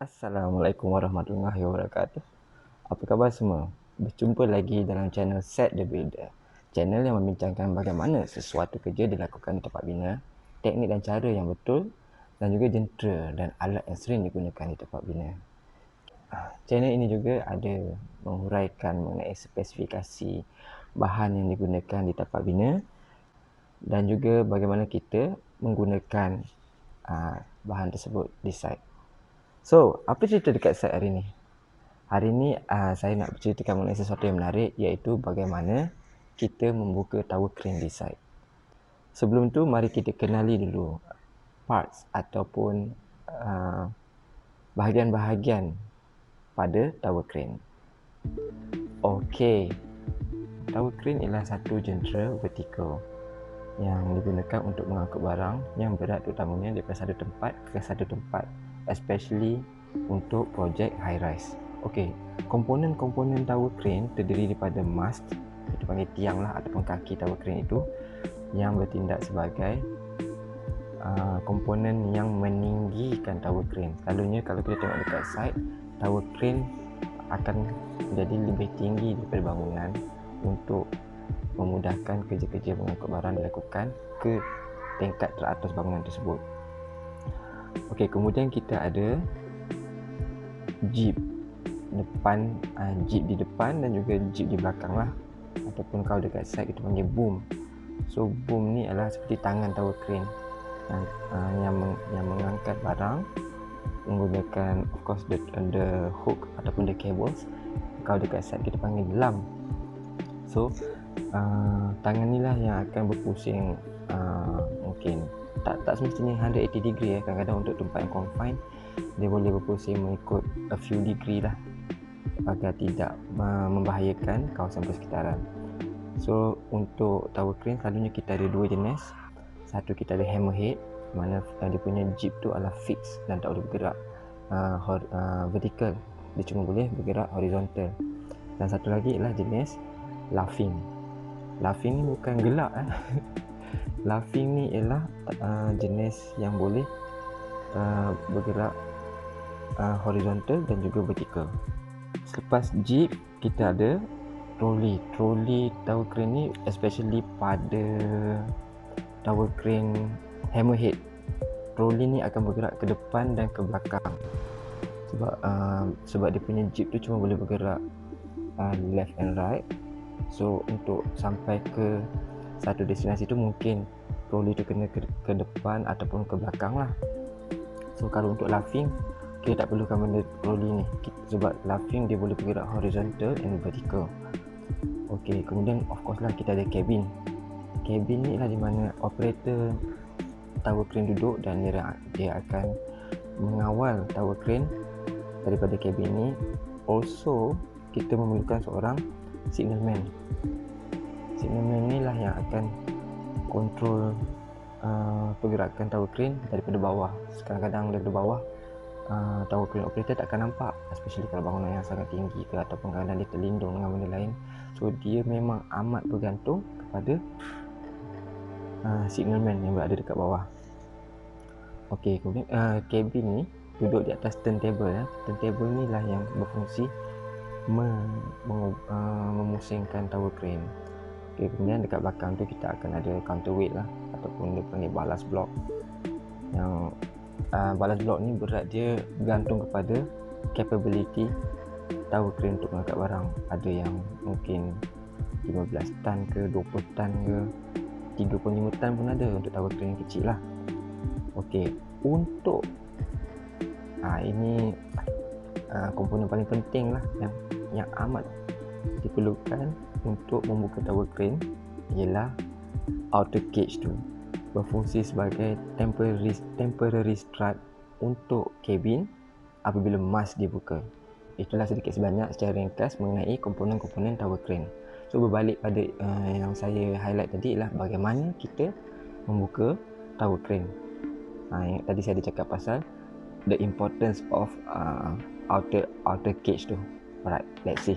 Assalamualaikum warahmatullahi wabarakatuh. Apa khabar semua? Berjumpa lagi dalam channel Set The Builder. Channel yang membincangkan bagaimana sesuatu kerja dilakukan di tempat bina, teknik dan cara yang betul dan juga jentera dan alat yang sering digunakan di tempat bina. Channel ini juga ada menghuraikan mengenai spesifikasi bahan yang digunakan di tempat bina dan juga bagaimana kita menggunakan bahan tersebut di site. So, apa cerita dekat site hari ni? Hari ni saya nak berceritakan mengenai sesuatu yang menarik, iaitu bagaimana kita membuka tower crane di site. Sebelum tu, mari kita kenali dulu parts ataupun bahagian-bahagian pada tower crane. Okey, tower crane ialah satu jentera vertikal yang digunakan untuk mengangkut barang yang berat, terutamanya daripada satu tempat ke satu tempat, especially untuk projek high rise. Okey, komponen-komponen tower crane terdiri daripada mast, kita panggil tiang lah, ataupun kaki tower crane itu, yang bertindak sebagai komponen yang meninggikan tower crane. Selalunya kalau kita tengok dekat site, tower crane akan menjadi lebih tinggi daripada bangunan untuk memudahkan kerja-kerja mengangkut barang dilakukan ke tingkat teratas bangunan tersebut. Okey, kemudian kita ada jeep depan, jeep di depan dan juga jeep di belakang lah, ataupun kalau dekat site kita panggil boom. So boom ni adalah seperti tangan tower crane yang mengangkat barang menggunakan of course the hook ataupun the cables. Kalau dekat site kita panggil lam. So tangan ni lah yang akan berpusing, mungkin tak semestinya 180 degree kadang-kadang untuk tempat yang confined dia boleh berpusing mengikut a few degree lah, agar tidak membahayakan kawasan persekitaran. So untuk tower crane selalunya kita ada dua jenis. Satu kita ada hammerhead, mana dia punya jeep tu adalah fix dan tak boleh bergerak vertical, dia cuma boleh bergerak horizontal. Dan satu lagi ialah jenis laughing. Laughing ni bukan gelak Laughing ni ialah jenis yang boleh bergerak horizontal dan juga vertical. Selepas jeep kita ada trolley. Trolley tower crane ni especially pada tower crane hammerhead, trolley ni akan bergerak ke depan dan ke belakang sebab dia punya jeep tu cuma boleh bergerak left and right. So untuk sampai ke satu destinasi tu mungkin trolley tu kena ke depan ataupun ke belakang lah. So kalau untuk laughing kita tak perlukan benda trolley ni, sebab laughing dia boleh bergerak horizontal and vertical. Okey, kemudian of course lah kita ada cabin. Cabin ni lah di mana operator tower crane duduk dan dia akan mengawal tower crane daripada cabin ni. Also kita memerlukan seorang signalman. Signalman ni lah yang akan kontrol pergerakan tower crane daripada bawah. Kadang-kadang daripada bawah tower crane operator tak akan nampak, especially kalau bangunan yang sangat tinggi ke, ataupun kadang-kadang dia terlindung dengan benda lain. So dia memang amat bergantung kepada signalman yang berada dekat bawah. Okey, kemudian cabin ni duduk di atas turntable. Turntable ni lah yang berfungsi memusingkan tower crane. Okey, kemudian dekat belakang tu kita akan ada counterweight lah, ataupun dia panggil ballast block. Yang ballast block ni berat dia bergantung kepada capability tower crane untuk mengangkat barang. Ada yang mungkin 15 tan ke, 20 tan ke, 35 tan pun ada untuk tower crane yang kecil lah. Okey, untuk ini komponen paling penting lah yang amat diperlukan untuk membuka tower crane ialah outer cage tu. Berfungsi sebagai temporary strut untuk kabin apabila mast dibuka. Itulah sedikit sebanyak secara ringkas mengenai komponen-komponen tower crane. So berbalik pada yang saya highlight tadi ialah bagaimana kita membuka tower crane. Yang tadi saya ada cakap pasal the importance of outer cage tu. Alright, let's see.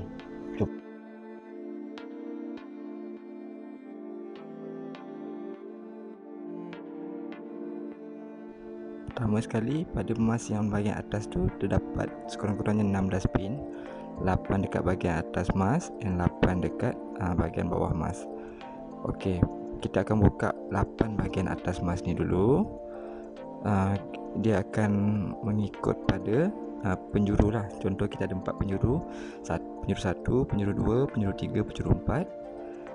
Pertama sekali, pada emas yang bahagian atas tu terdapat sekurang-kurangnya 16 pin, 8 dekat bahagian atas emas dan 8 dekat bahagian bawah emas. Okey, kita akan buka 8 bahagian atas emas ni dulu. Dia akan mengikut pada penjuru lah. Contoh kita ada 4 penjuru, penjuru 1, penjuru 2, penjuru 3, penjuru 4.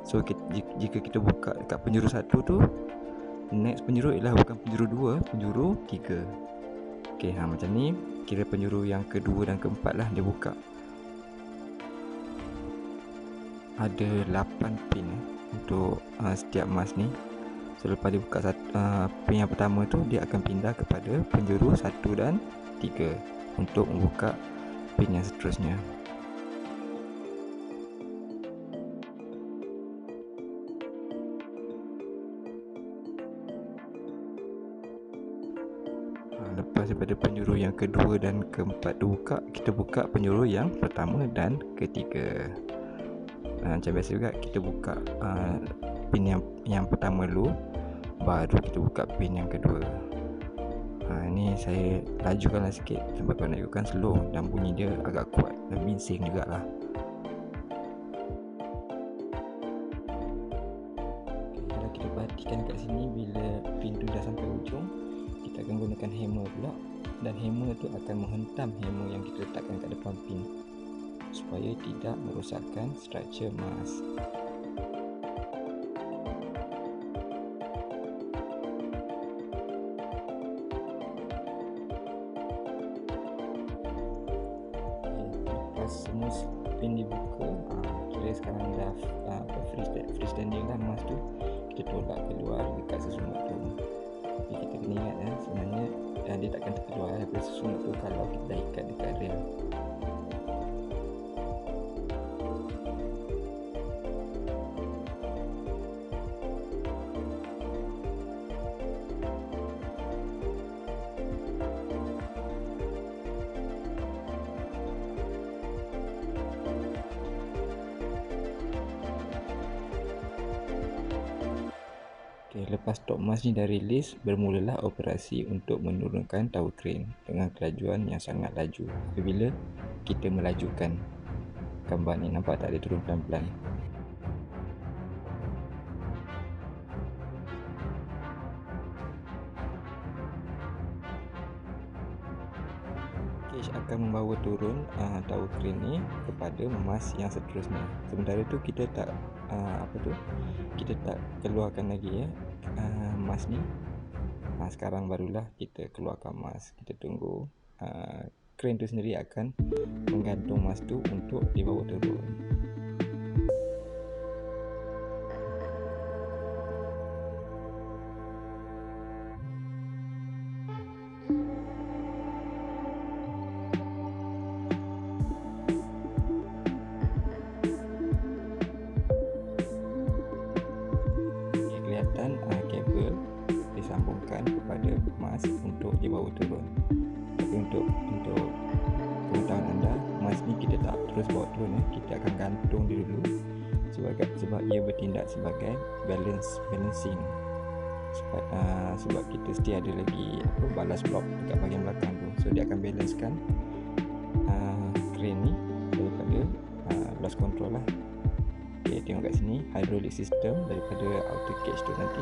So jika kita buka dekat penjuru 1 tu, next penjuru ialah bukan penjuru 2, penjuru 3. Okey, macam ni kira penjuru yang kedua dan keempat lah dia buka. Ada 8 pin untuk setiap emas ni. So lepas dia buka pin yang pertama tu, dia akan pindah kepada penjuru 1 dan 3 untuk membuka pin yang seterusnya. Lepas daripada penjuru yang kedua dan keempat dibuka, kita buka penjuru yang pertama dan ketiga. Macam biasa juga, kita buka pin yang pertama dulu, baru kita buka pin yang kedua. Ni saya lajukanlah sikit sebab kalau nak ikutkan slow dan bunyi dia agak kuat dan bising jugalah. Kalau kita perhatikan kat sini, bila pin tu dah sampai ujung, kita akan gunakan hammer pula, dan hammer tu akan menghentam hammer yang kita letakkan kat depan pin supaya tidak merosakkan struktur emas. Lepas semua pin dibuka, kira sekarang dah freestanding lah emas tu, kita tolak keluar dekat sesungut tu. Tapi kita kena ingat sebenarnya dia takkan terkeluar daripada sesungut tu kalau kita dah ikat dekat rel. Okay, lepas top emas ni dah rilis, bermulalah operasi untuk menurunkan tower crane dengan kelajuan yang sangat laju. Apabila kita melajukan gambar ni, nampak tak dia turun pelan-pelan. Cage akan membawa turun tower crane ni kepada emas yang seterusnya. Sementara tu kita tak kita tak keluarkan lagi emas ni. Sekarang barulah kita keluarkan emas. Kita tunggu crane tu sendiri akan menggantung emas tu untuk dibawa turun. Kelihatan kabel disambungkan kepada emas untuk dibawa turun. Tapi untuk pengetahuan anda, emas ni kita tak terus bawa turun kita akan gantung dia dulu sebab ia bertindak sebagai balancing. Sebab kita still ada lagi ballast block dekat bahagian belakang tu, so dia akan balancekan crane ni daripada loss control lah. Okay, tengok kat sini, hydraulic system daripada outer cage tu nanti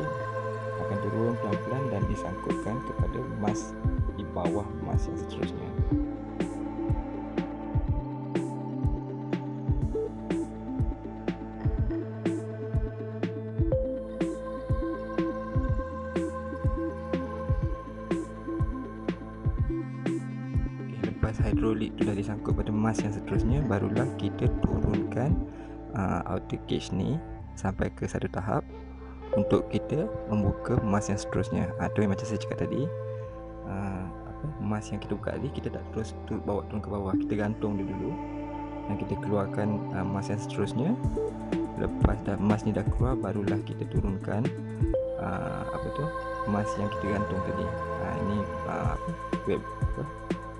akan turun pelan-pelan dan disangkutkan kepada emas di bawah emas yang seterusnya. Okay, lepas hydraulic tu dah disangkut pada emas yang seterusnya, barulah kita turunkan outer cage ni sampai ke satu tahap untuk kita membuka emas yang seterusnya. Itu yang macam saya cakap tadi, emas yang kita buka tadi kita tak terus bawa turun ke bawah, kita gantung dia dulu dan kita keluarkan emas yang seterusnya. Lepas dah emas ni dah keluar, barulah kita turunkan emas yang kita gantung tadi. Ini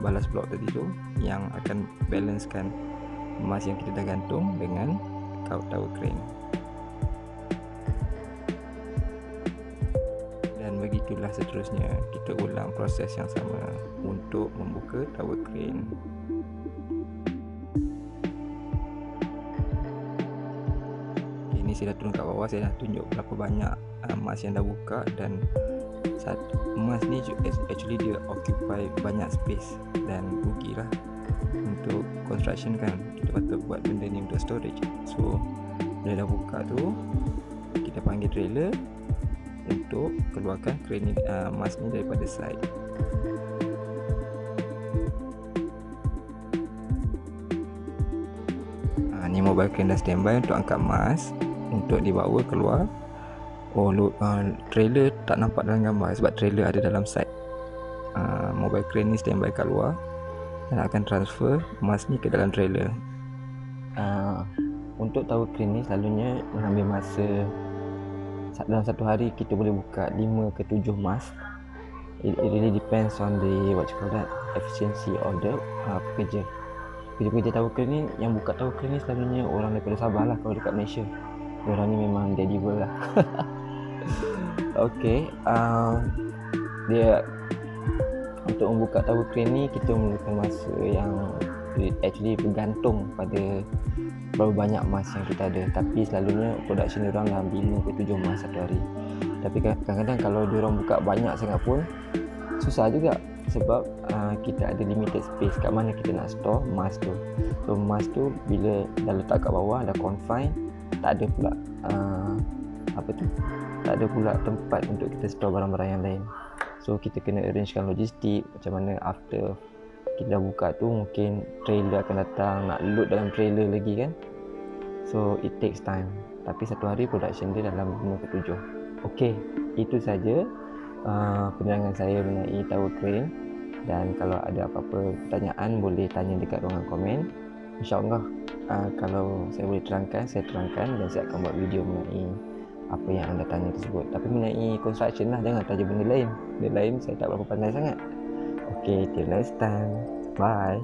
ballast block tadi tu yang akan balancekan emas yang kita dah gantung dengan tower crane. Dan bagi begitulah seterusnya. Kita ulang proses yang sama untuk membuka tower crane. Ini saya dah turun kat bawah, saya dah tunjuk berapa banyak emas yang dah buka, dan emas ni actually dia occupy banyak space dan rugilah untuk construction kan. Kita patut buat benda ni untuk storage. So bila dah buka tu, kita panggil trailer untuk keluarkan crane emas ni daripada side. Ni mobile crane dah standby untuk angkat emas untuk dibawa keluar. Trailer tak nampak dalam gambar sebab trailer ada dalam side. Mobile crane ni standby kat luar dan akan transfer emas ni ke dalam trailer. Untuk tower crane ni selalunya mengambil masa, dalam satu hari kita boleh buka 5 ke 7 emas. It really depends on the efficiency of the pekerja. Pekerja tower crane ni, yang buka tower crane ni selalunya orang daripada Sabah lah kalau dekat Malaysia. Diorang ni memang dedible lah. Okay, dia untuk membuka tower crane ni kita memerlukan masa yang actually bergantung pada berapa banyak emas yang kita ada. Tapi selalunya production diorang dalam 5 ke 7 emas satu hari. Tapi kadang-kadang kalau diorang buka banyak sangat pun susah juga, sebab kita ada limited space kat mana kita nak store emas tu. So emas tu bila dah letak kat bawah, dah confine, tak ada pula tak ada pula tempat untuk kita store barang-barang yang lain. So kita kena arrangekan logistik, macam mana after kita dah buka tu mungkin trailer akan datang, nak load dalam trailer lagi kan. So it takes time. Tapi satu hari production dia dalam 5 ke 7. Okay, itu saja penerangan saya mengenai tower crane. Dan kalau ada apa-apa pertanyaan boleh tanya dekat ruangan komen. InsyaAllah kalau saya boleh terangkan, saya terangkan, dan saya akan buat video mengenai apa yang anda tanya tersebut. Tapi mengenai construction lah, jangan tanya benda lain. Benda lain saya tak berapa pandai sangat. Okay, till next time. Bye.